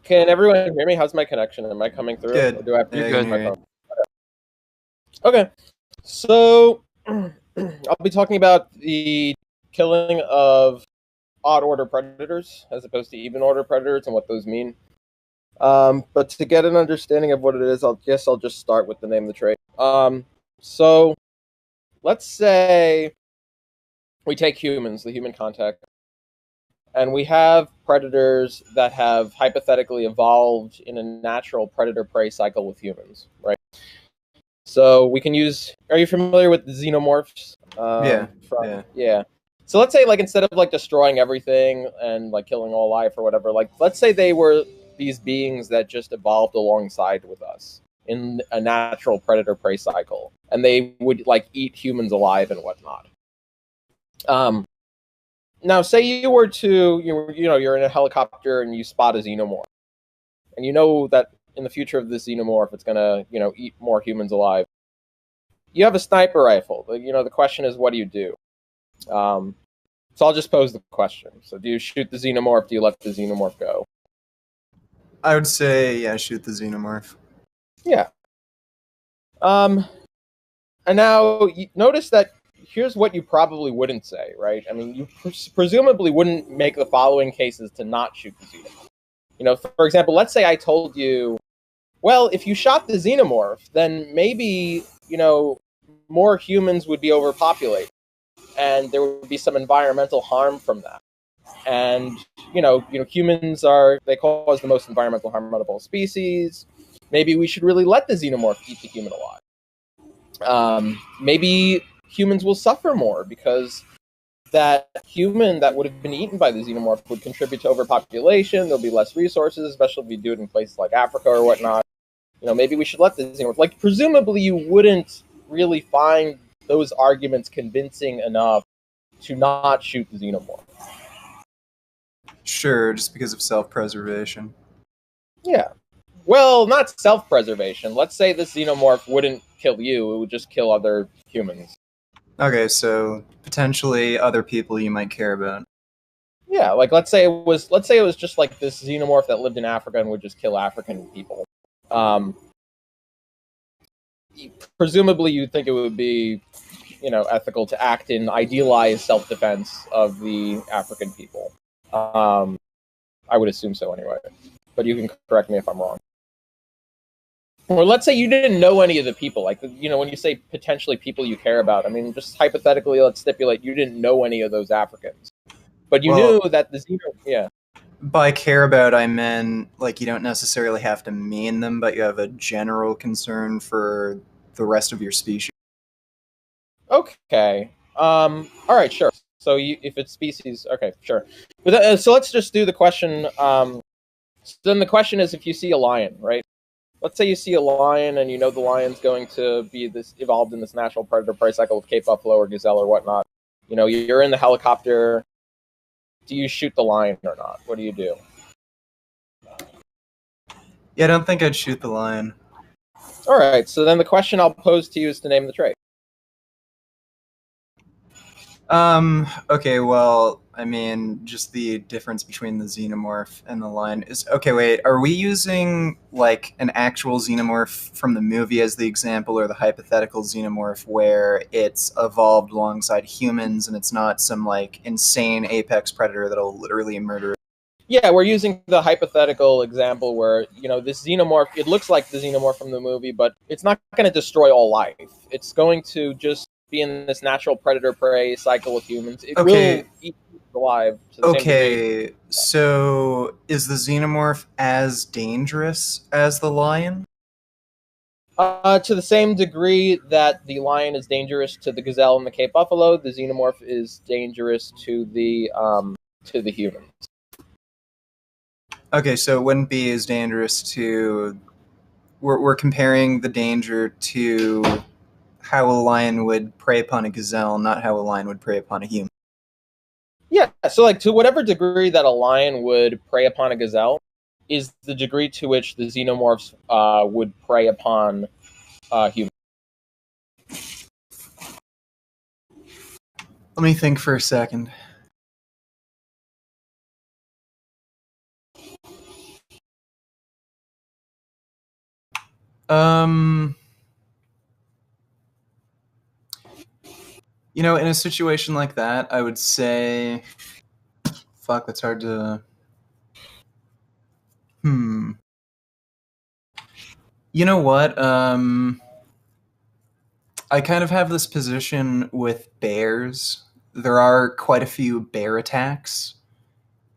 Can everyone hear me? How's my connection? Am I coming through? Good. Or do I have to Yeah, use I my can hear phone? Okay. So I'll be talking about the killing of odd order predators as opposed to even order predators and what those mean. But to get an understanding of what it is, I'll just start with the name of the trait. So let's say we take humans, the human contact, and we have predators that have hypothetically evolved in a natural predator-prey cycle with humans, right? So we can use. Are you familiar with the xenomorphs? you. Yeah. From Yeah. yeah. So let's say like instead of like destroying everything and like killing all life or whatever, like let's say they were these beings that just evolved alongside with us in a natural predator prey cycle, and they would like eat humans alive and whatnot. Um, Now, say you were to you're in a helicopter and you spot a xenomorph, and you know that in the future of this xenomorph, it's gonna eat more humans alive. You have a sniper rifle. The question is, what do you do? Um, so I'll just pose the question. So, do you shoot the xenomorph? Do you let the xenomorph go? I would say, yeah, shoot the xenomorph. Yeah. Um, and now notice that here's what you probably wouldn't say, right? I mean, you presumably wouldn't make the following cases to not shoot the xenomorph. For example, let's say I told you, well, if you shot the xenomorph, then maybe, more humans would be overpopulated and there would be some environmental harm from that. And, humans they cause the most environmental harm out of all species. Maybe we should really let the xenomorph eat the human alive. Maybe humans will suffer more because that human that would have been eaten by the xenomorph would contribute to overpopulation. There'll be less resources, especially if we do it in places like Africa or whatnot. Maybe we should let the xenomorph. Like, presumably, you wouldn't really find those arguments convincing enough to not shoot the xenomorph. Sure, just because of self-preservation. Yeah. Well, not self-preservation. Let's say this xenomorph wouldn't kill you; it would just kill other humans. Okay, so potentially other people you might care about. Yeah, like let's say it was just like this xenomorph that lived in Africa and would just kill African people. Um, Presumably, you'd think it would be, ethical to act in idealized self-defense of the African people. I would assume so anyway, but you can correct me if I'm wrong. Or let's say you didn't know any of the people, like when you say potentially people you care about. I mean, just hypothetically, let's stipulate you didn't know any of those Africans, but you knew Well, that the xeno. Yeah. by care about, I meant like you don't necessarily have to mean them, but you have a general concern for the rest of your species. Okay. All right. Sure. So if it's species, okay, sure. But so let's just do the question. So then the question is, if you see a lion, right? Let's say you see a lion, and you know the lion's going to be this evolved in this natural predator prey cycle with Cape buffalo or gazelle or whatnot. You're in the helicopter. Do you shoot the lion or not? What do you do? Yeah, I don't think I'd shoot the lion. All right. So then the question I'll pose to you is to name the trait. Okay, well, I mean, just the difference between the xenomorph and the lion is okay, wait, are we using like an actual xenomorph from the movie as the example or the hypothetical xenomorph where it's evolved alongside humans and it's not some like insane apex predator that'll literally murder? Yeah, we're using the hypothetical example where, this xenomorph, it looks like the xenomorph from the movie, but it's not going to destroy all life. It's going to just be in this natural predator prey cycle with humans. It will Okay, eat humans alive to the same degree. okay, so is the xenomorph as dangerous as the lion? To the same degree that the lion is dangerous to the gazelle and the Cape buffalo, the xenomorph is dangerous to the human. Okay, so it wouldn't be as dangerous to. We're comparing the danger to how a lion would prey upon a gazelle, not how a lion would prey upon a human. Yeah, so like to whatever degree that a lion would prey upon a gazelle is the degree to which the xenomorphs would prey upon humans. Let me think for a second. Um, in a situation like that, I would say, fuck, that's hard to. Hmm. You know what? I kind of have this position with bears. There are quite a few bear attacks,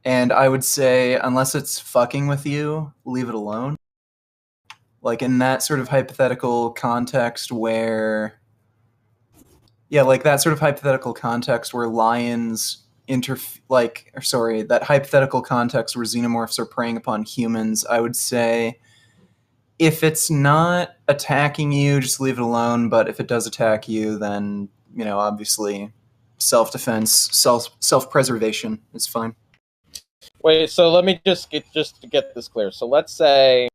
and I would say, unless it's fucking with you, leave it alone. Like in that sort of hypothetical context where, yeah, like that sort of hypothetical context where lions that hypothetical context where xenomorphs are preying upon humans, I would say if it's not attacking you, just leave it alone. But if it does attack you, then obviously, self-defense, self-preservation is fine. Wait, so let me just to get this clear. So let's say,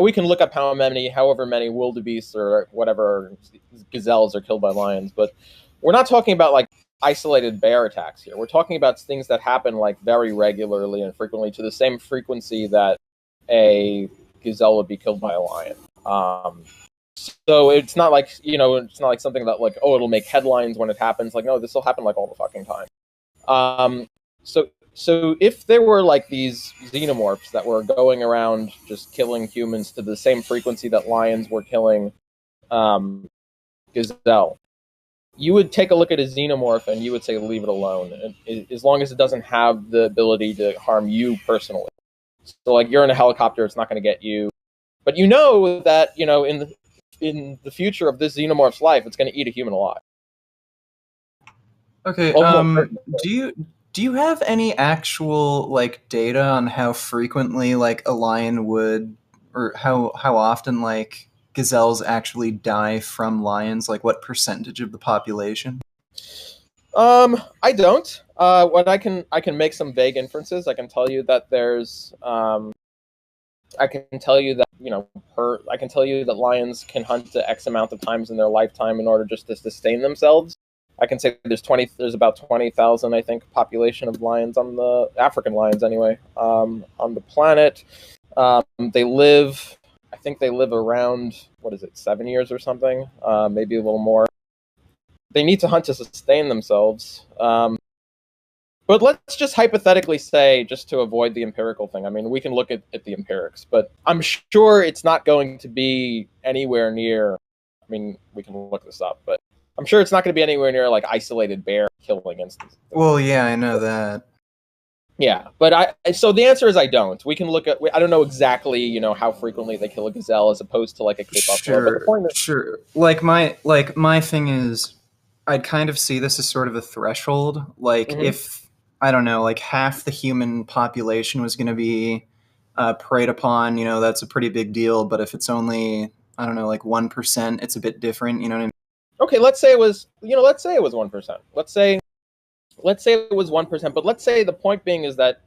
we can look up however many wildebeests or whatever gazelles are killed by lions, but we're not talking about like isolated bear attacks here. We're talking about things that happen like very regularly and frequently to the same frequency that a gazelle would be killed by a lion. So it's not like it's not like something that like, oh, it'll make headlines when it happens. Like, no, this will happen like all the fucking time. So if there were like these xenomorphs that were going around just killing humans to the same frequency that lions were killing gazelle, you would take a look at a xenomorph and you would say leave it alone, as long as it doesn't have the ability to harm you personally. So like you're in a helicopter, it's not going to get you, but you know that in the future of this xenomorph's life, it's going to eat a human alive. Okay. Do you have any actual like data on how frequently like a lion would, or how often like gazelles actually die from lions? Like what percentage of the population? I don't. What I can make some vague inferences. I can tell you that I can tell you that I can tell you that lions can hunt to X amount of times in their lifetime in order just to sustain themselves. I can say there's about 20,000, I think, population of lions on the African lions anyway, on the planet. They live, I think they live around, what is it, 7 years or something, maybe a little more. They need to hunt to sustain themselves. But let's just hypothetically say, just to avoid the empirical thing, I mean, we can look at the empirics, but I'm sure it's not going to be anywhere near, I mean, we can look this up, but I'm sure it's not going to be anywhere near like isolated bear killing instances. Well, yeah, I know that. Yeah, but so the answer is I don't. We can look at, I don't know exactly, how frequently they kill a gazelle as opposed to like a Cape buffalo. But the point is, Sure. Like my thing is, I'd kind of see this as sort of a threshold. Like if I don't know, like half the human population was going to be preyed upon, that's a pretty big deal. But if it's only, I don't know, like 1%, it's a bit different. You know what I mean? okay, let's say it was, let's say it was 1%. Let's say it was 1%, but let's say the point being is that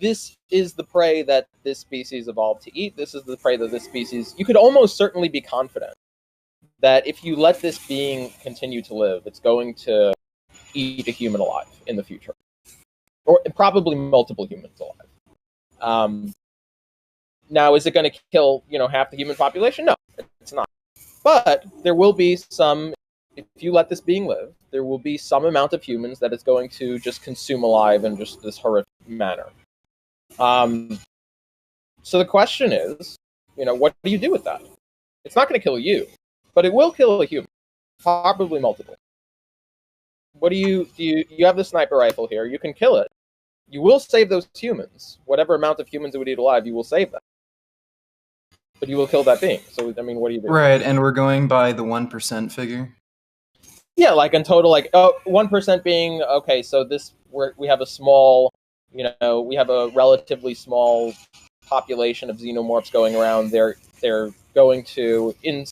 this is the prey that this species evolved to eat. This is the prey that this species, you could almost certainly be confident that if you let this being continue to live, it's going to eat a human alive in the future, or probably multiple humans alive. Now, is it going to kill, half the human population? No, it's not. But there will be some, if you let this being live, there will be some amount of humans that it's going to just consume alive in just this horrific manner. So the question is, what do you do with that? It's not going to kill you, but it will kill a human, probably multiple. What do you have the sniper rifle here? You can kill it. You will save those humans. Whatever amount of humans it would eat alive, you will save them. But you will kill that being. So, I mean, what do you do? Right, and we're going by the 1% figure. Yeah, like in total, like 1% being, okay, so we have a small, we have a relatively small population of xenomorphs going around. They're going to, in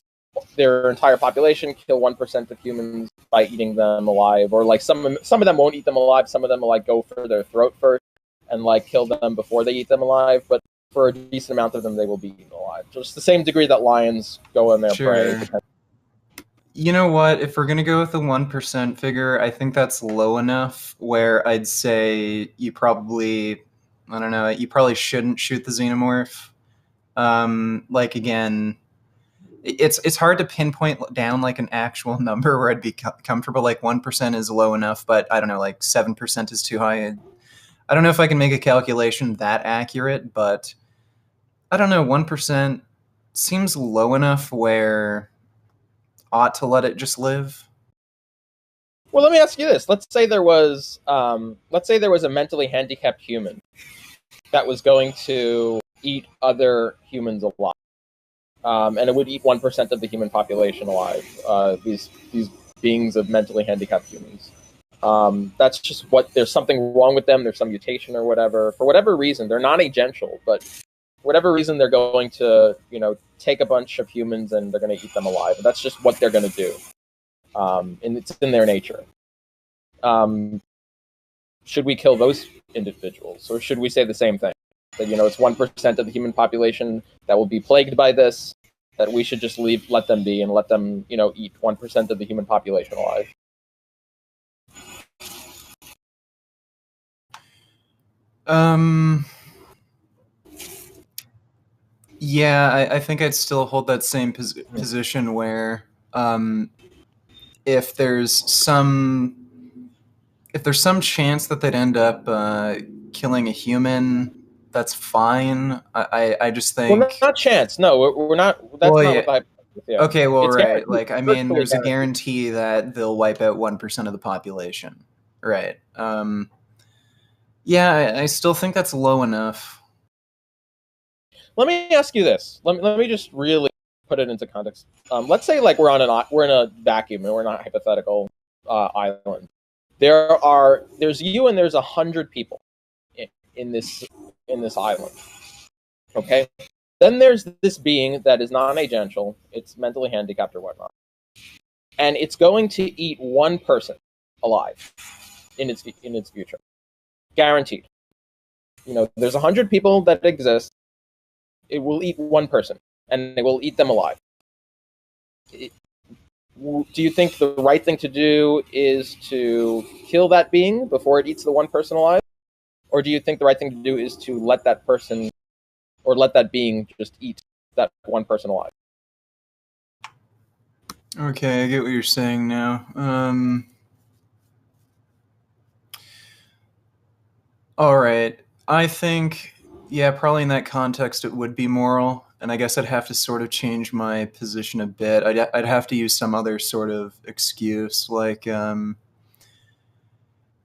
their entire population, kill 1% of humans by eating them alive, or like some of them won't eat them alive. Some of them will like go for their throat first and like kill them before they eat them alive. But for a decent amount of them, they will be eaten alive. Just the same degree that lions go in their prey. You know what? If we're gonna go with the 1% figure, I think that's low enough where I'd say you probably, I don't know, you probably shouldn't shoot the xenomorph. Like again, it's hard to pinpoint down like an actual number where I'd be comfortable. Like 1% is low enough, but I don't know, like 7% is too high. I don't know if I can make a calculation that accurate, but I don't know. 1% seems low enough where ought to let it just live. Well, let me ask you this: let's say there was a mentally handicapped human that was going to eat other humans alive, and it would eat 1% of the human population alive. These beings of mentally handicapped humans. That's just what. There's something wrong with them. There's some mutation or whatever. For whatever reason, they're non-agential, but for whatever reason, they're going to, take a bunch of humans and they're going to eat them alive. That's just what they're going to do, and it's in their nature. Should we kill those individuals, or should we say the same thing? That it's 1% of the human population that will be plagued by this. That we should just let them be, and let them, eat 1% of the human population alive. Yeah, I think I'd still hold that same position where if there's some chance that they'd end up killing a human, that's fine. I just think... Well, not chance. No, we're not. That's not what the hypothesis. Yeah. Okay, well, It's right. Like, I mean, there's a guaranteed. guarantee that they'll wipe out 1% of the population. Right. Yeah, I still think that's low enough. Let me ask you this. Let me just really put it into context. Let's say like we're in a vacuum and we're not a hypothetical island. There's you and there's 100 people in this island. Okay. Then there's this being that is non-agential. It's mentally handicapped or whatnot, and it's going to eat one person alive in its future, guaranteed. There's 100 people that exist. It will eat one person, and it will eat them alive. Do you think the right thing to do is to kill that being before it eats the one person alive? Or do you think the right thing to do is to let that person, or let that being just eat that one person alive? Okay, I get what you're saying now. All right. I think, yeah, probably in that context it would be moral, and I guess I'd have to sort of change my position a bit. I'd have to use some other sort of excuse, like,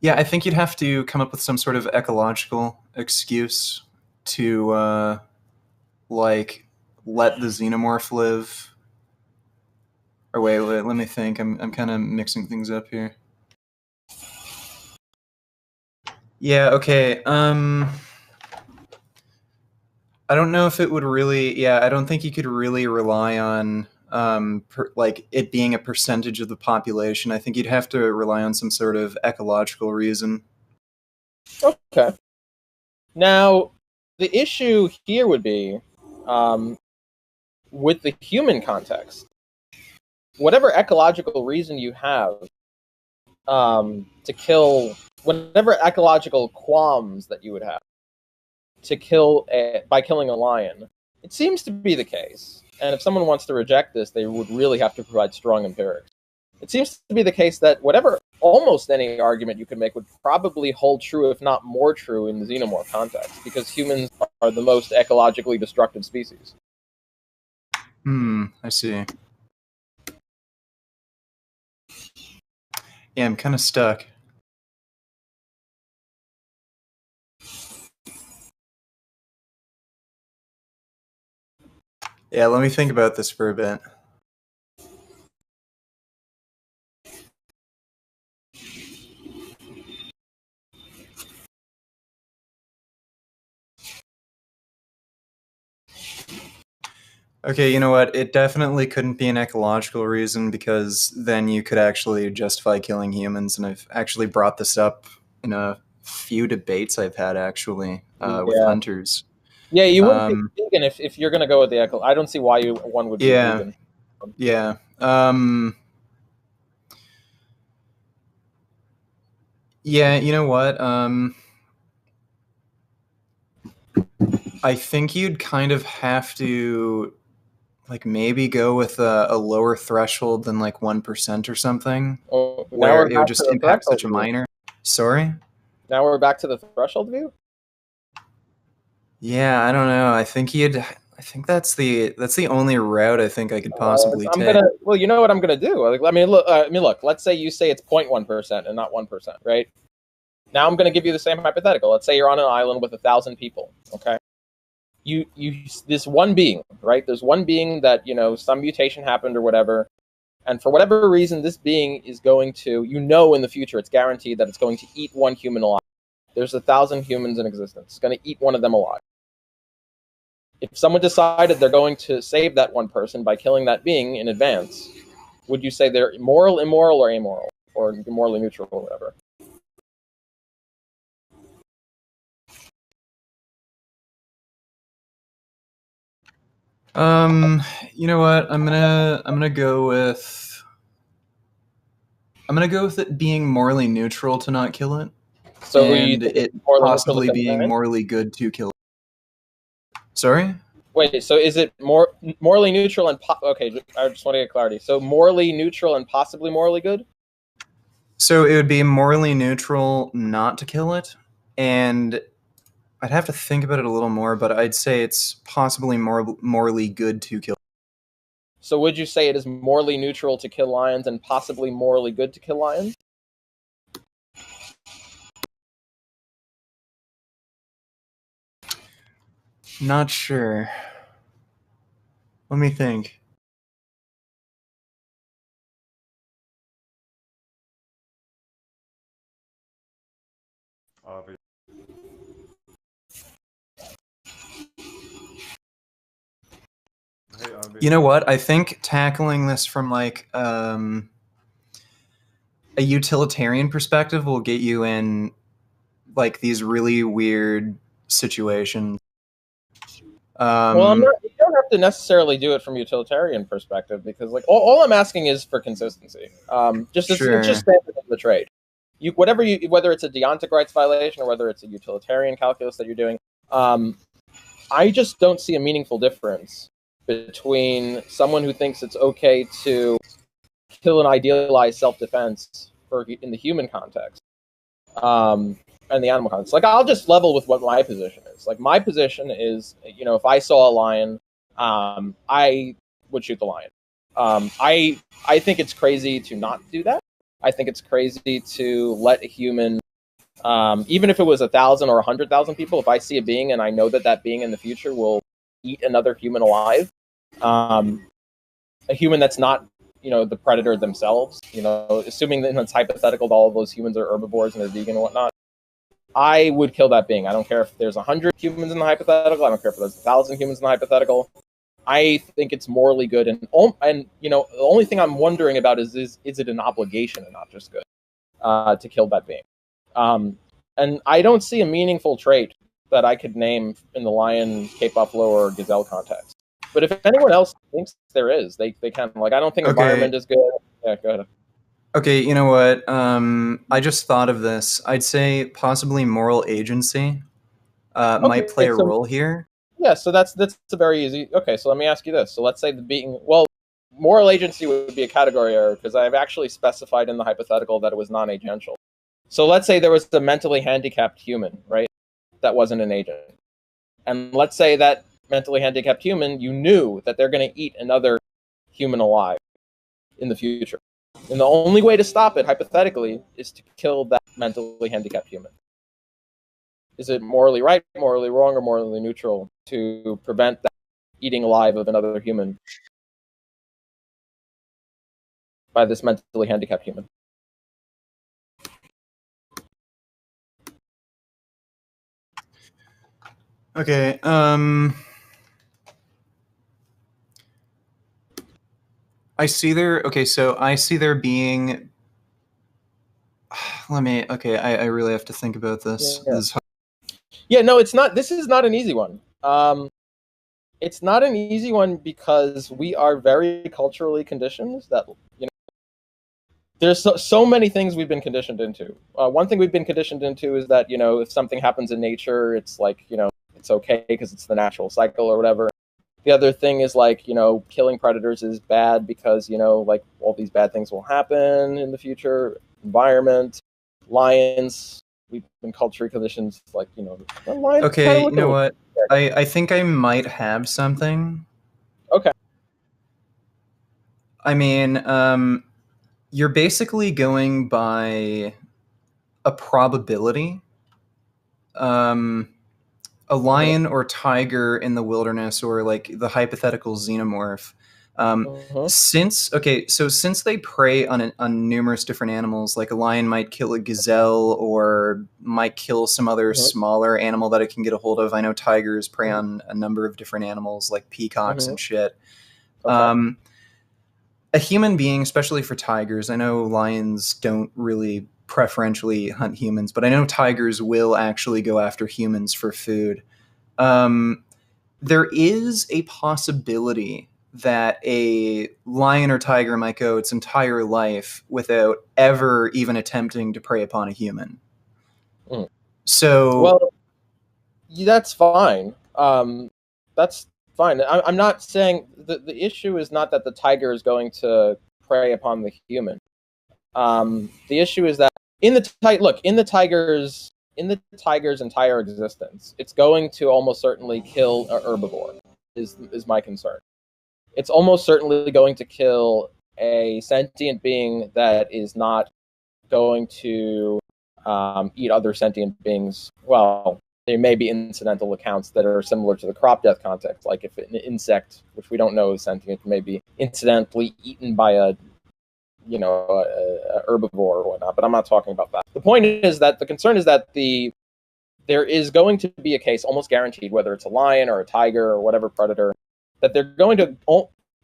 yeah, I think you'd have to come up with some sort of ecological excuse to, like, let the xenomorph live. Or wait, let me think. I'm kind of mixing things up here. Yeah, okay. I don't know if it would really... Yeah, I don't think you could really rely on like it being a percentage of the population. I think you'd have to rely on some sort of ecological reason. Okay. Now, the issue here would be with the human context. Whatever ecological reason you have to kill, whatever ecological qualms that you would have to kill by killing a lion, it seems to be the case. And if someone wants to reject this, they would really have to provide strong empirics. It seems to be the case that almost any argument you could make would probably hold true, if not more true, in the xenomorph context, because humans are the most ecologically destructive species. I see. Yeah, I'm kind of stuck. Yeah, let me think about this for a bit. Okay, you know what? It definitely couldn't be an ecological reason, because then you could actually justify killing humans, and I've actually brought this up in a few debates I've had, actually, with hunters. Yeah, you wouldn't be vegan if you're going to go with the eco. I don't see why one would be vegan. Yeah. Yeah, you know what? I think you'd kind of have to... like maybe go with a lower threshold than like 1% or something, Oh, now where we're it would back to just the impact threshold such a view. minor. Sorry. Now we're back to the threshold view. Yeah, I don't know. I think that's the only route I think I could possibly I'm take. gonna. Well, you know what I'm gonna do. Like, I mean, look. Look. Let's say you say it's 0.1% and not 1%, right? Now I'm gonna give you the same hypothetical. Let's say you're on an island with 1,000 people. Okay. This one being, right? There's one being that some mutation happened or whatever, and for whatever reason, this being is going to, in the future, it's guaranteed that it's going to eat one human alive. There's 1,000 humans in existence. It's going to eat one of them alive. If someone decided they're going to save that one person by killing that being in advance, would you say they're moral, immoral, or amoral, or morally neutral, or whatever? You know what? I'm gonna go with it being morally neutral to not kill it, So you and think it it's morally neutral to possibly kill being it? morally good to kill it. Sorry? Wait, so is it morally neutral and okay? I just want to get clarity. So morally neutral and possibly morally good? So it would be morally neutral not to kill it, and I'd have to think about it a little more, but I'd say it's possibly morally good to kill. So would you say it is morally neutral to kill lions and possibly morally good to kill lions? Not sure. Let me think. You know what? I think tackling this from like a utilitarian perspective will get you in like these really weird situations. Well, you don't have to necessarily do it from a utilitarian perspective because, like, all I'm asking is for consistency. It's just standard of the trade. Whether it's a deontic rights violation or whether it's a utilitarian calculus that you're doing, I just don't see a meaningful difference between someone who thinks it's okay to kill an idealized self-defense in the human context, and the animal context. Like, I'll just level with what my position is. Like, my position is, if I saw a lion, I would shoot the lion. I think it's crazy to not do that. I think it's crazy to let a human, even if it was 1,000 or 100,000 people, if I see a being and I know that being in the future will eat another human alive, a human that's not the predator themselves, assuming that it's hypothetical that all of those humans are herbivores and they're vegan and whatnot, I would kill that being. I don't care if there's 100 humans in the hypothetical. I don't care if there's 1,000 humans in the hypothetical. I think it's morally good, and the only thing I'm wondering about is it an obligation and not just good to kill that being? And I don't see a meaningful trait that I could name in the lion, Cape buffalo, or gazelle context. But if anyone else thinks there is, they can. Like, I don't think environment is good. Yeah, go ahead. Okay, you know what? I just thought of this. I'd say possibly moral agency might play a role here. Yeah, so that's a very easy. Okay, so let me ask you this. So let's say the being, moral agency would be a category error because I've actually specified in the hypothetical that it was non-agential. So let's say there was a mentally handicapped human, right? That wasn't an agent. And let's say that mentally handicapped human, you knew that they're going to eat another human alive in the future. And the only way to stop it, hypothetically, is to kill that mentally handicapped human. Is it morally right, morally wrong, or morally neutral to prevent that eating alive of another human by this mentally handicapped human? Okay, I see there. Okay, so I see there being. I really have to think about this. Yeah, no, it's not. This is not an easy one. It's not an easy one because we are very culturally conditioned that, there's so many things we've been conditioned into. One thing we've been conditioned into is that, if something happens in nature, it's like, it's okay because it's the natural cycle or whatever. The other thing is like, killing predators is bad because, like all these bad things will happen in the future. Environment, lions, we've been culture conditions like, the lions kind Okay, of you look a know little what? scary. I think I might have something. Okay. I mean, you're basically going by a probability. Um, a Mm-hmm. lion or tiger in the wilderness, or like the hypothetical xenomorph. Mm-hmm. Since they prey on numerous different animals, like a lion might kill a gazelle or might kill some other Mm-hmm. smaller animal that it can get a hold of. I know tigers prey Mm-hmm. on a number of different animals, like peacocks Mm-hmm. and shit. Okay. Um, a human being, especially for tigers, I know lions don't really preferentially hunt humans, but I know tigers will actually go after humans for food. Um, there is a possibility that a lion or tiger might go its entire life without ever even attempting to prey upon a human. Mm. So, Well, that's fine. That's fine. I'm not saying the issue is not that the tiger is going to prey upon the human. The issue is that in the tiger's entire existence, it's going to almost certainly kill a herbivore. Is my concern. It's almost certainly going to kill a sentient being that is not going to eat other sentient beings. Well, there may be incidental accounts that are similar to the crop death context, like if an insect, which we don't know is sentient, may be incidentally eaten by a herbivore or whatnot. But I'm not talking about that. The point is that the concern is that there is going to be a case, almost guaranteed, whether it's a lion or a tiger or whatever predator, that they're going to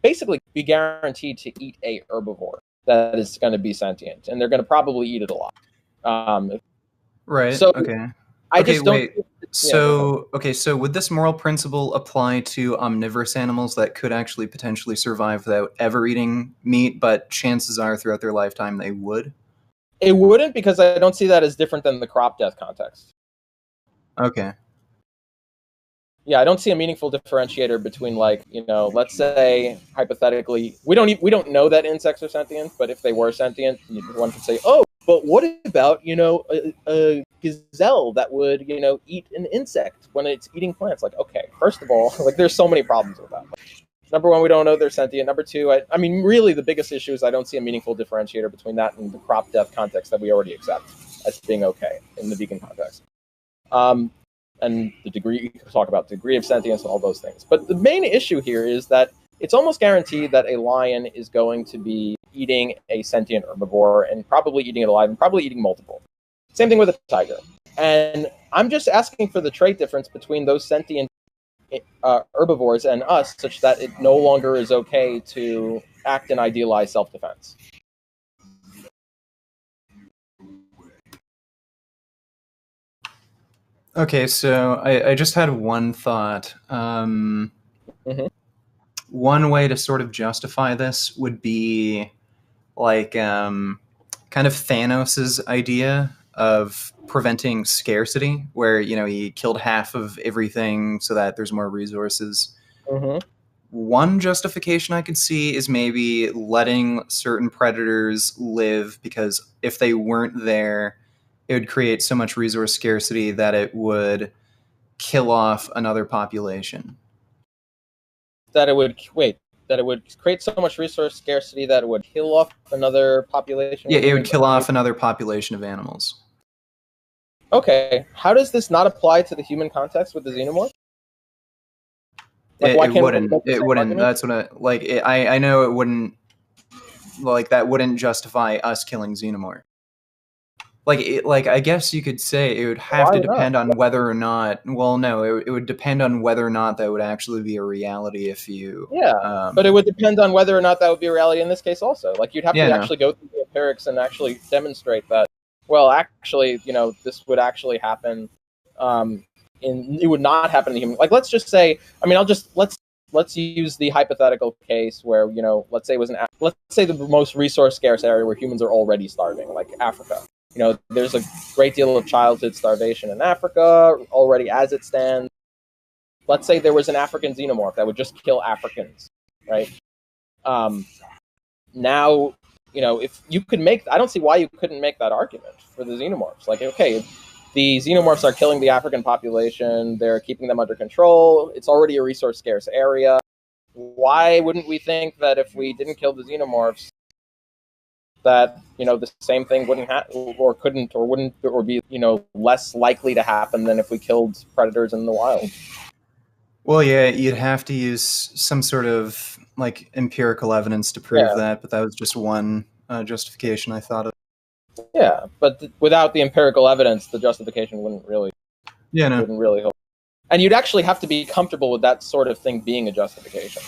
basically be guaranteed to eat a herbivore that is going to be sentient, and they're going to probably eat it a lot. Um, right, so okay. I Okay, just don't. wait. Yeah, go ahead. So would this moral principle apply to omnivorous animals that could actually potentially survive without ever eating meat, but chances are throughout their lifetime they would? It wouldn't, because I don't see that as different than the crop death context. Okay. Yeah, I don't see a meaningful differentiator between, like, let's say hypothetically, we don't know that insects are sentient, but if they were sentient, one could say, oh, but what about a gazelle that would eat an insect when it's eating plants? Like, okay, first of all, like, there's so many problems with that. Like, number one, we don't know they're sentient. Number two, I mean, really, the biggest issue is I don't see a meaningful differentiator between that and the crop death context that we already accept as being okay in the vegan context. Um, and the degree, you can talk about degree of sentience and all those things. But the main issue here is that it's almost guaranteed that a lion is going to be eating a sentient herbivore, and probably eating it alive, and probably eating multiple. Same thing with a tiger. And I'm just asking for the trait difference between those sentient herbivores and us, such that it no longer is okay to act in idealized self-defense. Okay, so I just had one thought. Mm-hmm. One way to sort of justify this would be like kind of Thanos's idea of preventing scarcity, where he killed half of everything so that there's more resources. Mm-hmm. One justification I could see is maybe letting certain predators live, because if they weren't there, it would create so much resource scarcity that it would kill off another population. That it would create so much resource scarcity that it would kill off another population. Yeah, What do it you would mean? kill off another population of animals. Okay, how does this not apply to the human context with the xenomorph? Like, It, why it can't we wouldn't. make the It same wouldn't. argument? That's what I know it wouldn't. Like, that wouldn't justify us killing xenomorph. Like I guess you could say it would have Why to not? depend on whether or not. Well, no, it would depend on whether or not that would actually be a reality if you. Yeah, but it would depend on whether or not that would be a reality in this case also. Like, you'd have Yeah, to no. actually go through the empirics and actually demonstrate that, well, actually, this would actually happen. It would not happen in human. Like, let's just say, I mean, let's use the hypothetical case where, let's say it was let's say the most resource scarce area where humans are already starving, like Africa. There's a great deal of childhood starvation in Africa already as it stands. let's say there was an African xenomorph that would just kill Africans, right? Now, if you could make, I don't see why you couldn't make that argument for the xenomorphs. Like, okay, the xenomorphs are killing the African population, they're keeping them under control, it's already a resource scarce area. Why wouldn't we think that if we didn't kill the xenomorphs, that the same thing wouldn't happen, or couldn't, or wouldn't, or be less likely to happen than if we killed predators in the wild? Well, yeah, you'd have to use some sort of like empirical evidence to prove that, but that was just one justification I thought of. Yeah, but without the empirical evidence, the justification wouldn't really help. And you'd actually have to be comfortable with that sort of thing being a justification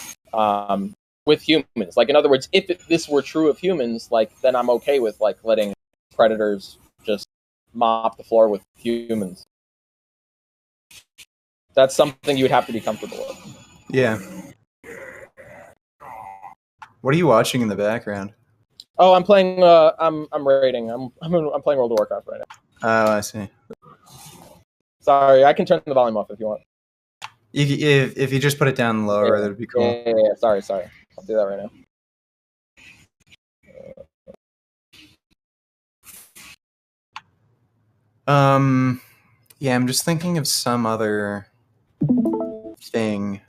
with humans. Like, in other words, if this were true of humans, like, then I'm okay with like letting predators just mop the floor with humans. That's something you would have to be comfortable with. Yeah. What are you watching in the background? Oh, I'm playing. I'm raiding. I'm playing World of Warcraft right now. Oh, I see. Sorry, I can turn the volume off if you want. If you just put it down lower, that'd be cool. Yeah. Sorry. I'll do that right now. Yeah, I'm just thinking of some other thing.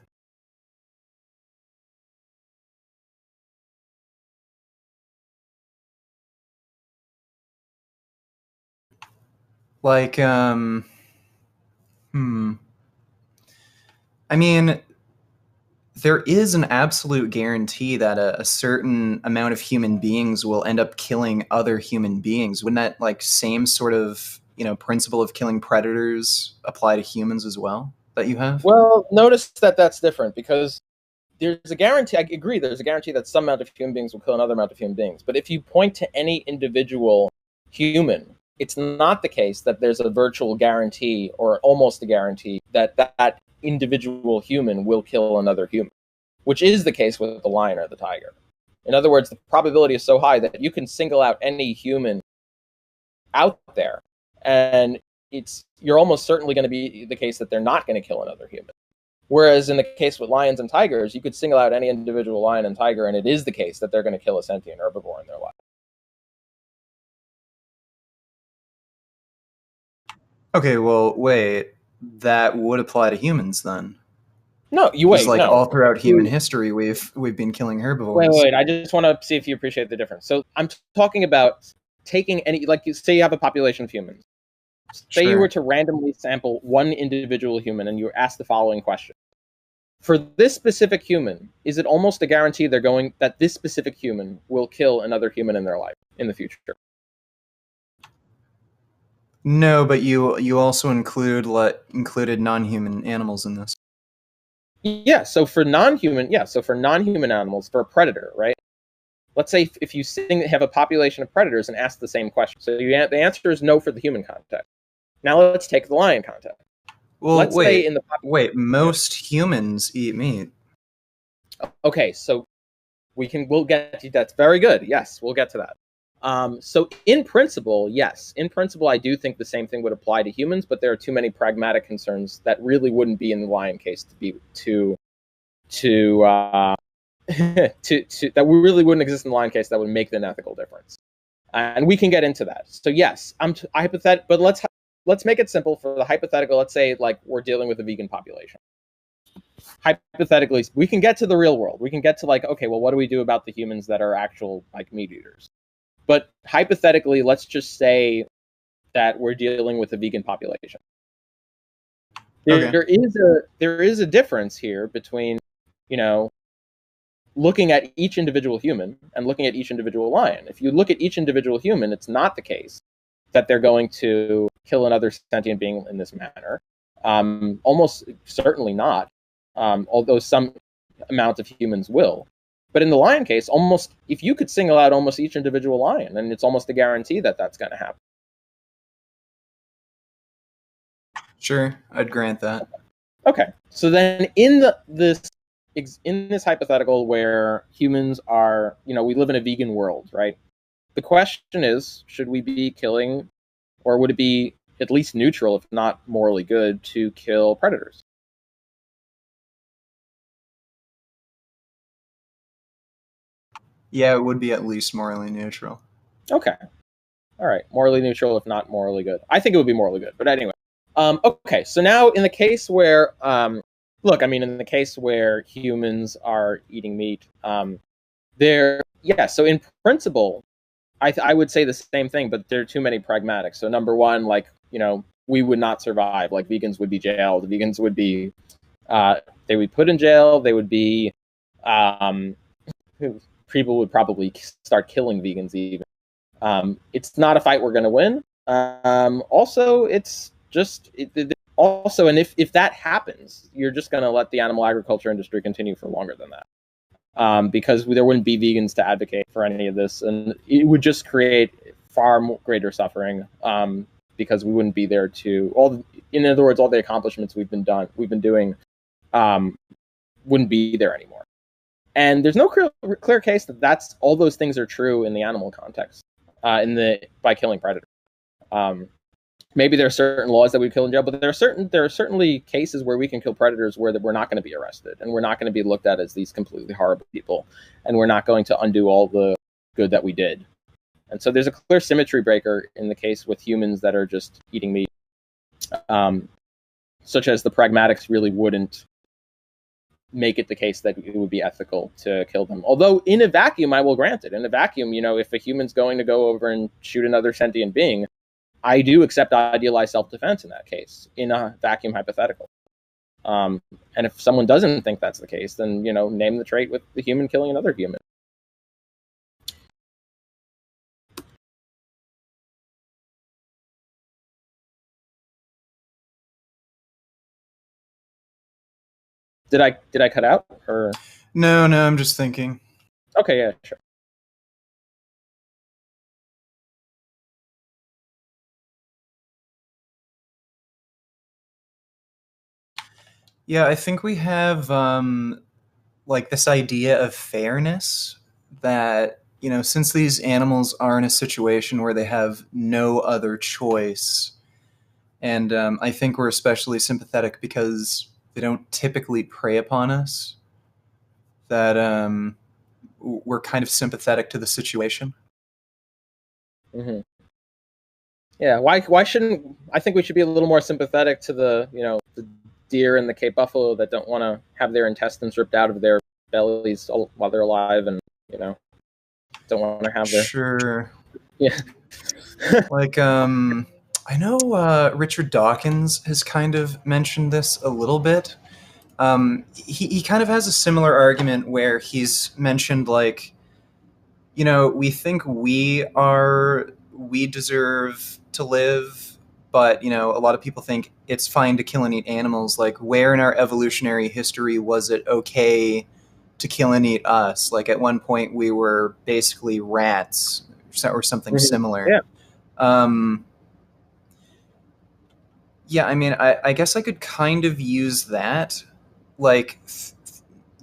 Like, I mean, there is an absolute guarantee that a certain amount of human beings will end up killing other human beings. Wouldn't that, like, same sort of, principle of killing predators apply to humans as well that you have? Well, notice that that's different, because there's a guarantee. I agree. There's a guarantee that some amount of human beings will kill another amount of human beings. But if you point to any individual human, it's not the case that there's a virtual guarantee or almost a guarantee that that individual human will kill another human, which is the case with the lion or the tiger. In other words, the probability is so high that you can single out any human out there, and you're almost certainly going to be the case that they're not going to kill another human. Whereas in the case with lions and tigers, you could single out any individual lion and tiger, and it is the case that they're going to kill a sentient herbivore in their life. Okay, well, wait. That would apply to humans then. No, you wait. Like, no. all throughout human history, we've been killing herbivores. Wait. I just want to see if you appreciate the difference. So I'm talking about taking any, like, say you have a population of humans. Say you were to randomly sample one individual human and you were asked the following question. For this specific human, is it almost a guarantee that this specific human will kill another human in their life in the future? No, but you also included non-human animals in this. Yeah, so for non-human animals, for a predator, right? Let's say if you have a population of predators and ask the same question. So the answer is no for the human context. Now let's take the lion context. Well, most humans eat meat. Okay, so we'll get to that's very good. Yes, we'll get to that. So in principle, yes. In principle, I do think the same thing would apply to humans, but there are too many pragmatic concerns that really wouldn't be in the lion case that really wouldn't exist in the lion case that would make an ethical difference. And we can get into that. So yes, but let's make it simple for the hypothetical. Let's say like we're dealing with a vegan population. Hypothetically, we can get to the real world. We can get to like, okay, well, what do we do about the humans that are actual like meat eaters? But hypothetically, let's just say that we're dealing with a vegan population. There is a difference here between, looking at each individual human and looking at each individual lion. If you look at each individual human, it's not the case that they're going to kill another sentient being in this manner. Almost certainly not, although some amount of humans will. But in the lion case, if you could single out almost each individual lion, and it's almost a guarantee that that's going to happen. Sure, I'd grant that. Okay, so then in this hypothetical where humans are, we live in a vegan world, right? The question is, should we be killing, or would it be at least neutral, if not morally good, to kill predators? Yeah, it would be at least morally neutral. Okay. All right. Morally neutral, if not morally good. I think it would be morally good. But anyway. Okay. So now in the case where, look, I mean, in the case where humans are eating meat, so in principle, I would say the same thing, but there are too many pragmatics. So number one, like, we would not survive. Like vegans would be jailed. Vegans would be, they would be put in jail. They would be, um, people would probably start killing vegans even. It's not a fight we're going to win. Also, it's just also, and if that happens, you're just going to let the animal agriculture industry continue for longer than that, because there wouldn't be vegans to advocate for any of this, and it would just create far greater suffering, because we wouldn't be there to in other words, all the accomplishments we've been doing, um, wouldn't be there anymore. And there's no clear case that that's all those things are true in the animal context, by killing predators. Um, Maybe there are certain laws that we kill in jail, but there are certainly cases where we can kill predators where we're not going to be arrested, and we're not going to be looked at as these completely horrible people, and we're not going to undo all the good that we did. And so there's a clear symmetry breaker in the case with humans that are just eating meat, such as the pragmatics really wouldn't make it the case that it would be ethical to kill them. Although in a vacuum, I will grant it. In a vacuum, if a human's going to go over and shoot another sentient being, I do accept idealized self-defense in that case, in a vacuum hypothetical. And if someone doesn't think that's the case, then, name the trait with the human killing another human. Did I cut out? Or No, I'm just thinking. okay, yeah, sure. Yeah, I think we have like this idea of fairness that, since these animals are in a situation where they have no other choice, and I think we're especially sympathetic because they don't typically prey upon us, that we're kind of sympathetic to the situation. Mm-hmm. Yeah, why shouldn't I think we should be a little more sympathetic to the deer and the Cape buffalo that don't want to have their intestines ripped out of their bellies while they're alive, and don't want to have their Sure. yeah. Like, I know Richard Dawkins has kind of mentioned this a little bit. He kind of has a similar argument where he's mentioned, like, we think we deserve to live, but, a lot of people think it's fine to kill and eat animals. Like, where in our evolutionary history was it okay to kill and eat us? Like, at one point we were basically rats or something similar. Yeah. Yeah, I mean, I guess I could kind of use that. Like,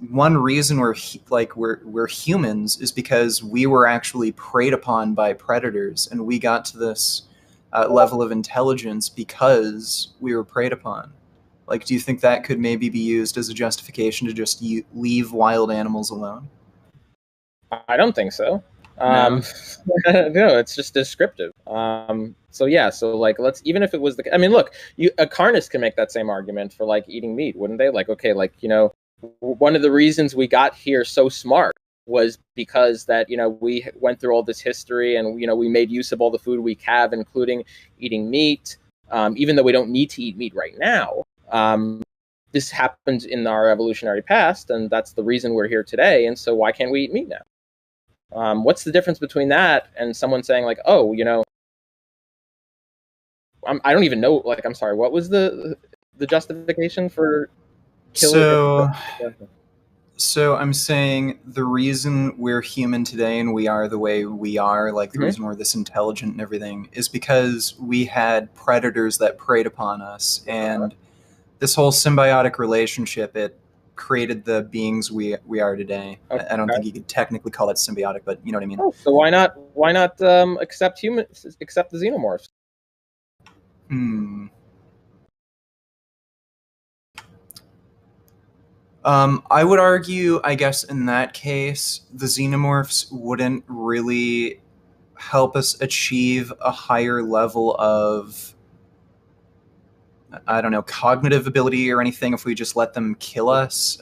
one reason we're humans is because we were actually preyed upon by predators, and we got to this level of intelligence because we were preyed upon. Like, do you think that could maybe be used as a justification to just leave wild animals alone? I don't think so. No. No, it's just descriptive. So yeah, so like even if it was I mean, look, a carnist can make that same argument for like eating meat, wouldn't they? Like, okay, like one of the reasons we got here so smart was because that we went through all this history, and we made use of all the food we have, including eating meat, even though we don't need to eat meat right now. This happened in our evolutionary past, and that's the reason we're here today. And so why can't we eat meat now? What's the difference between that and someone saying like, oh, I don't even know. Like, I'm sorry, what was the justification for killing? So I'm saying the reason we're human today and we are the way we are, like the reason we're this intelligent and everything, is because we had predators that preyed upon us, and this whole symbiotic relationship, it created the beings we are today. Okay. I don't think you could technically call it symbiotic, but you know what I mean. Oh, so why not accept the xenomorphs? I would argue, I guess, in that case, the xenomorphs wouldn't really help us achieve a higher level of, I don't know, cognitive ability or anything if we just let them kill us.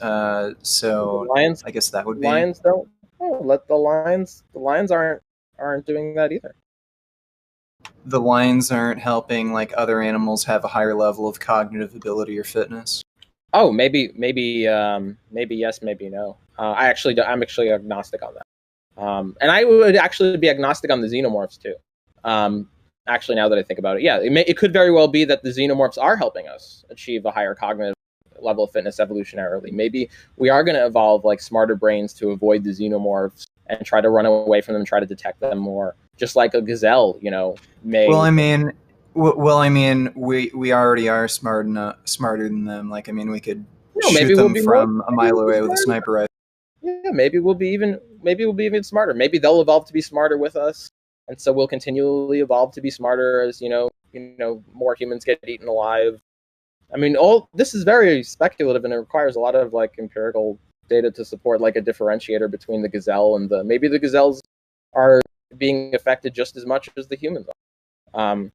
So Lions, I guess that would be. lions don't. Oh, let the lions. The lions aren't doing that either. The lions aren't helping like other animals have a higher level of cognitive ability or fitness. Oh, maybe yes, maybe no. I'm actually agnostic on that. And I would actually be agnostic on the xenomorphs too. Actually, now that I think about it, yeah, it could very well be that the xenomorphs are helping us achieve a higher cognitive level of fitness evolutionarily. Maybe we are going to evolve like smarter brains to avoid the xenomorphs and try to run away from them, try to detect them more, just like a gazelle, may. Well, I mean, we already are smarter than them. Like, I mean, we could Maybe shoot we'll them be more. from a Maybe mile we'll be away with a smarter. sniper rifle. Yeah, maybe we'll be even smarter. Maybe they'll evolve to be smarter with us, and so we'll continually evolve to be smarter as more humans get eaten alive. I mean, all this is very speculative, and it requires a lot of like empirical data to support like a differentiator between the gazelle and maybe the gazelles are being affected just as much as the humans are.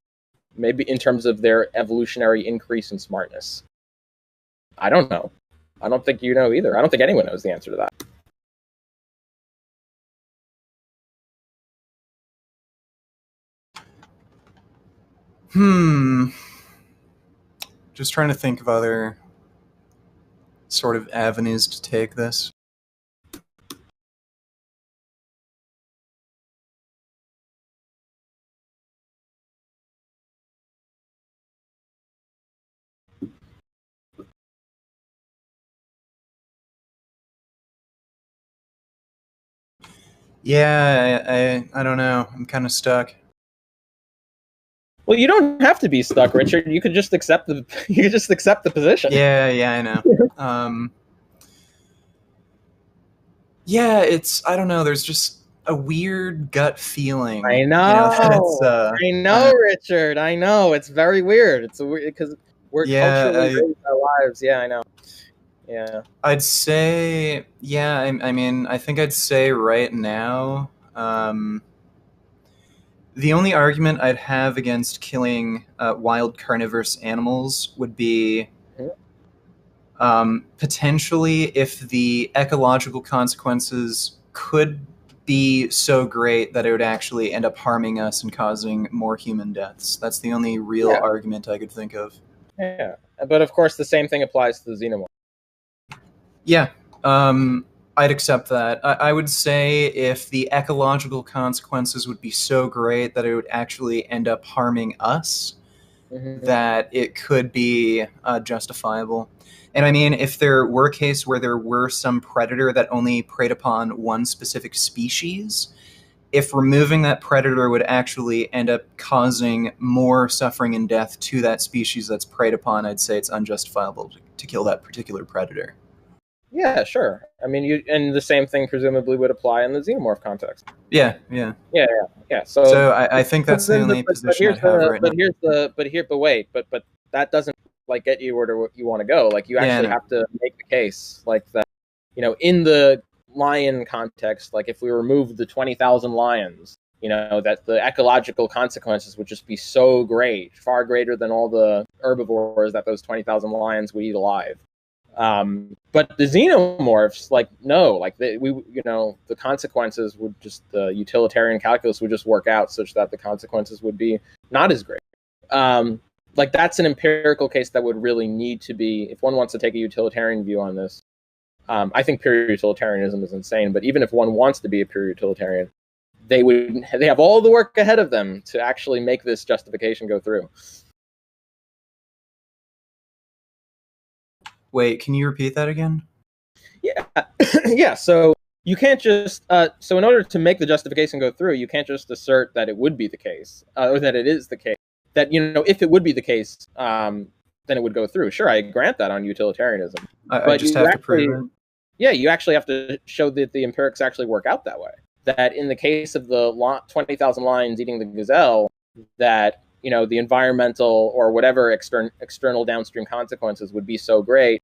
Maybe in terms of their evolutionary increase in smartness. I don't know. I don't think you know either. I don't think anyone knows the answer to that. Just trying to think of other sort of avenues to take this. Yeah, I don't know. I'm kind of stuck. Well, you don't have to be stuck, Richard. You could just accept the position. Yeah, I know. Yeah, I don't know. There's just a weird gut feeling. I know. I know, uh, Richard. I know. It's very weird. It's weird because we're culturally raised our lives. Yeah, I know. Yeah. I'd say, yeah. I mean, I think I'd say right now, the only argument I'd have against killing wild carnivorous animals would be potentially if the ecological consequences could be so great that it would actually end up harming us and causing more human deaths. That's the only real argument I could think of. Yeah, but of course the same thing applies to the xenomorph. Yeah, I'd accept that. I would say if the ecological consequences would be so great that it would actually end up harming us, that it could be justifiable. And I mean, if there were a case where there were some predator that only preyed upon one specific species, if removing that predator would actually end up causing more suffering and death to that species that's preyed upon, I'd say it's unjustifiable to kill that particular predator. Yeah, sure. I mean, and the same thing presumably would apply in the xenomorph context. Yeah. So I think that's the only position I have right now. But wait, but that doesn't like get you where you want to go. Like you actually have to make the case like that. In the lion context, like if we remove the 20,000 lions, that the ecological consequences would just be so great, far greater than all the herbivores that those 20,000 lions would eat alive. But the xenomorphs, like, no, like the consequences would just, the utilitarian calculus would just work out such that the consequences would be not as great. Like that's an empirical case that would really need to be, if one wants to take a utilitarian view on this. I think pure utilitarianism is insane, but even if one wants to be a pure utilitarian, they have all the work ahead of them to actually make this justification go through. Wait, can you repeat that again? Yeah. Yeah, so you can't just so in order to make the justification go through, you can't just assert that it would be the case, or that it is the case, that if it would be the case, then it would go through. Sure, I grant that on utilitarianism. I just have to prove it. Yeah, you actually have to show that the empirics actually work out that way. That in the case of the 20,000 lions eating the gazelle, that the environmental or whatever external downstream consequences would be so great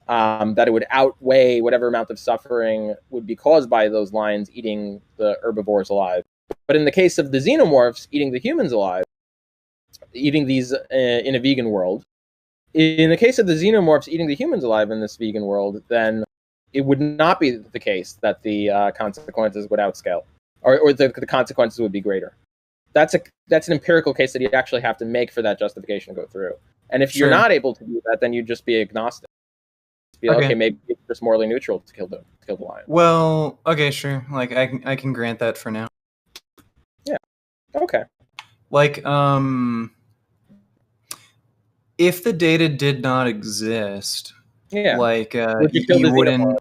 that it would outweigh whatever amount of suffering would be caused by those lions eating the herbivores alive. But in the case of the xenomorphs eating the humans alive, eating these in a vegan world, in the case of the xenomorphs eating the humans alive in this vegan world, then it would not be the case that the consequences would outscale, or the consequences would be greater. That's an empirical case that you actually have to make for that justification to go through. And if you're not able to do that, then you'd just be agnostic. Be like, okay, maybe it's just morally neutral to kill the lion. Well, okay, sure. Like I can grant that for now. Yeah. Okay. Like, if the data did not exist, like you wouldn't.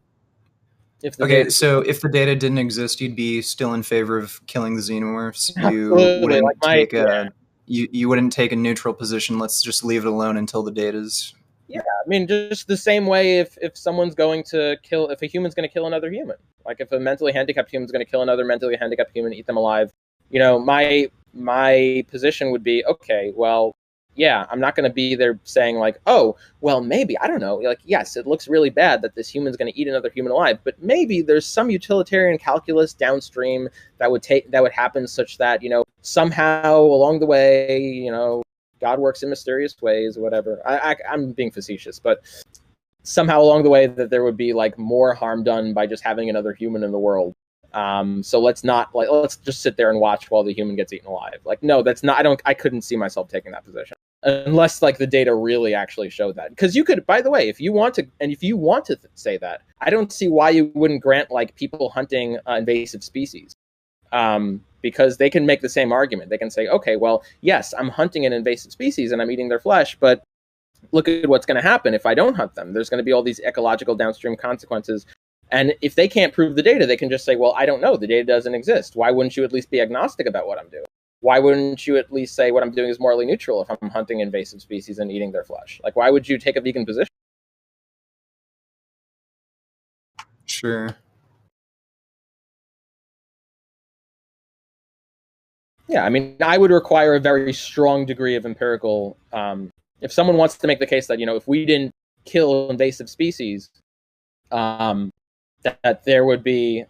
If the data didn't exist, you'd be still in favor of killing the xenomorphs. You wouldn't you wouldn't take a neutral position. Let's just leave it alone until the data's. Yeah, I mean, just the same way if someone's going to kill, if a human's going to kill another human, like if a mentally handicapped human's going to kill another mentally handicapped human, eat them alive, my position would be, okay, well, yeah, I'm not going to be there saying like, oh, well, maybe, I don't know, like, yes, it looks really bad that this human's going to eat another human alive, but maybe there's some utilitarian calculus downstream that would happen such that, somehow along the way, God works in mysterious ways, whatever. I'm being facetious, but somehow along the way that there would be like more harm done by just having another human in the world. So let's just sit there and watch while the human gets eaten alive. Like, no, that's not. I couldn't see myself taking that position unless like the data really actually showed that. Because you could, by the way, if you want to say that, I don't see why you wouldn't grant like people hunting invasive species. Because they can make the same argument. They can say, okay, well, yes, I'm hunting an invasive species and I'm eating their flesh, but look at what's going to happen if I don't hunt them. There's going to be all these ecological downstream consequences. And if they can't prove the data, they can just say, well, I don't know. The data doesn't exist. Why wouldn't you at least be agnostic about what I'm doing? Why wouldn't you at least say what I'm doing is morally neutral if I'm hunting invasive species and eating their flesh? Like, why would you take a vegan position? Sure. Yeah, I mean, I would require a very strong degree of empirical. If someone wants to make the case that if we didn't kill invasive species, that there would be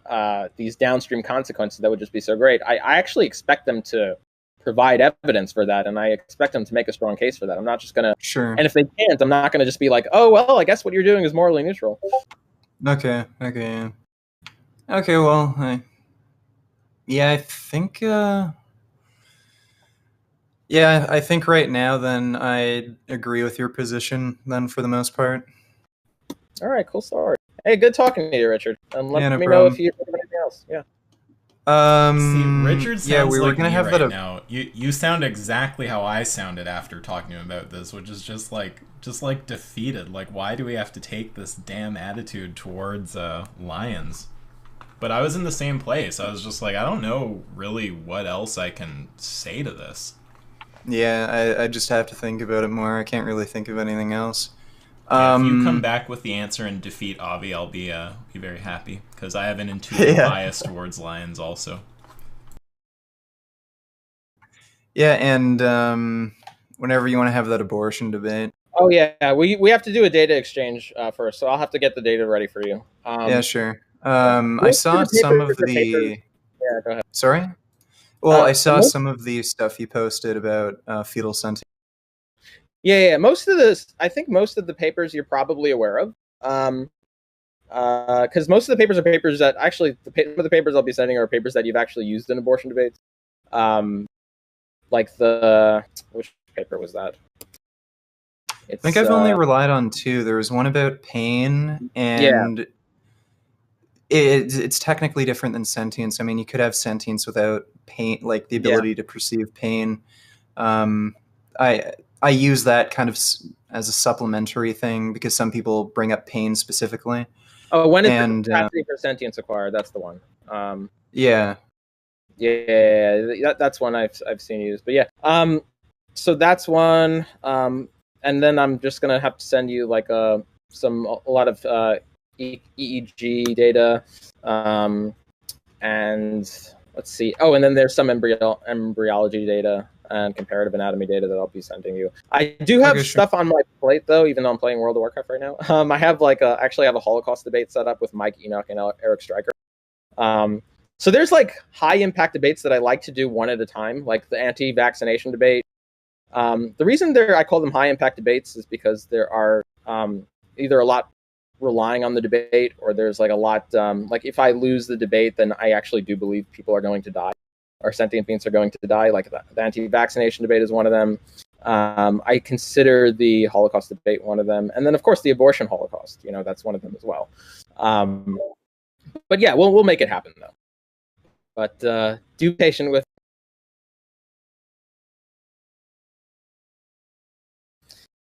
these downstream consequences that would just be so great. I actually expect them to provide evidence for that, and I expect them to make a strong case for that. I'm not just gonna. Sure. And if they can't, I'm not gonna just be like, oh well, I guess what you're doing is morally neutral. Okay. Well, I think. Yeah, I think right now, then, I agree with your position, then, for the most part. All right, cool story. Hey, good talking to you, Richard. And let me know if you think of anything else. Yeah. See, Richard sounds we were like gonna me have right now. You sound exactly how I sounded after talking to him about this, which is just like defeated. Like, why do we have to take this damn attitude towards lions? But I was in the same place. I was just like, I don't know really what else I can say to this. Yeah, I just have to think about it more. I can't really think of anything else. Yeah, if you come back with the answer and defeat Avi, I'll be very happy, because I have an intuitive bias towards lions also. Yeah, and whenever you want to have that abortion debate. Oh yeah, we have to do a data exchange first, so I'll have to get the data ready for you. Yeah, sure. I saw some of the. Yeah, go ahead. Sorry. Well, I saw some of the stuff you posted about fetal sentience. Yeah. I think most of the papers you're probably aware of. Because most of the papers are papers that actually some of the papers I'll be sending are papers that you've actually used in abortion debates. Like which paper was that? I think I've only relied on two. There was one about pain, and it's technically different than sentience. I mean, you could have sentience without pain, like the ability to perceive pain. I use that kind of as a supplementary thing because some people bring up pain specifically. Oh, when is the capacity for sentience acquired? That's the one. Yeah, that's one I've seen used. But yeah, so that's one. And then I'm just gonna have to send you like a lot of EEG data, and let's see. Oh, and then there's some embryology data, and comparative anatomy data that I'll be sending you. I do have stuff on my plate though, even though I'm playing World of Warcraft right now. I have actually have a Holocaust debate set up with Mike Enoch and Eric Stryker. So there's like high impact debates that I like to do one at a time, like the anti-vaccination debate. The reason I call them high impact debates is because there are either a lot relying on the debate, or there's like a lot like if I lose the debate, then I actually do believe people are going to die, or sentient beings are going to die. Like the anti-vaccination debate is one of them. I consider the Holocaust debate one of them, and then of course the abortion Holocaust. That's one of them as well. But yeah, we'll make it happen though. But do patient with.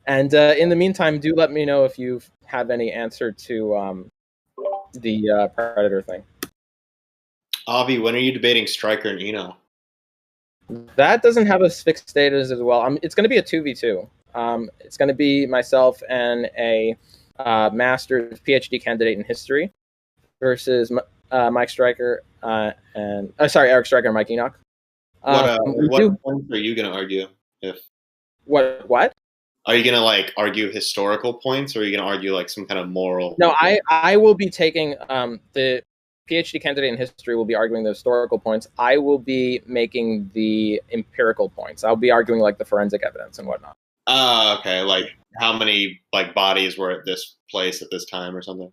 And in the meantime, do let me know if you have any answer to the Predator thing. Avi, when are you debating Stryker and Eno? That doesn't have a fixed date as well. It's going to be a 2v2. It's going to be myself and a master's PhD candidate in history versus Mike Stryker and Eric Stryker and Mike Enoch. What points are you going to argue? What? Are you gonna argue historical points, or are you gonna argue some kind of moral? No, I will be taking the PhD candidate in history will be arguing the historical points. I will be making the empirical points. I'll be arguing the forensic evidence and whatnot. Okay. How many bodies were at this place at this time or something?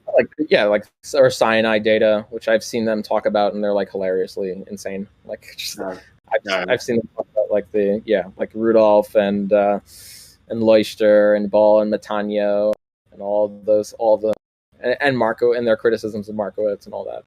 Or cyanide data, which I've seen them talk about, and they're hilariously insane. I've seen them talk about Rudolph and Leuchter and Ball and Matano and and Marco and their criticisms of Markowitz and all that.